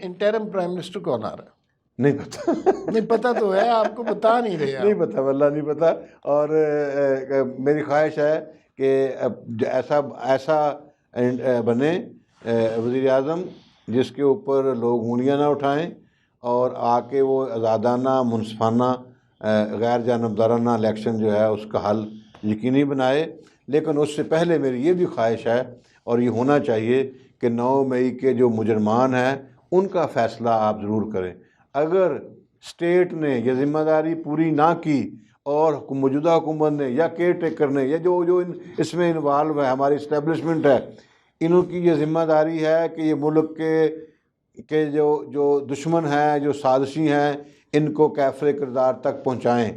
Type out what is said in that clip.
Interim prime minister कौन आ रहा है? नहीं पता। नहीं पता तो है, आपको बता नहीं रहे आप। नहीं पता, वल्लाह नहीं पता। और मेरी ख्वाहिश है कि ऐसा बने वज़ीर आज़म जिसके ऊपर लोग उंगलियां ना उठाएं और आके वो आज़ादाना, मुनसिफाना, गैर जानबदाराना इलेक्शन जो है उसका हल यकीनी बनाए। लेकिन उससे पहले मेरी ये भी ख्वाहिश है और ये होना चाहिए कि 9 मई के जो मुजरमान हैं उनका फ़ैसला आप ज़रूर करें। अगर स्टेट ने ये ज़िम्मेदारी पूरी ना की और मौजूदा हुकूमत ने या केयर टेकर ने या जो इसमें इन्वॉल्व है, हमारी स्टैब्लिशमेंट है, इनकी ये ज़िम्मेदारी है कि ये मुल्क के जो दुश्मन हैं, जो साजिशी हैं, इनको कैफ़रे किरदार तक पहुँचाएँ।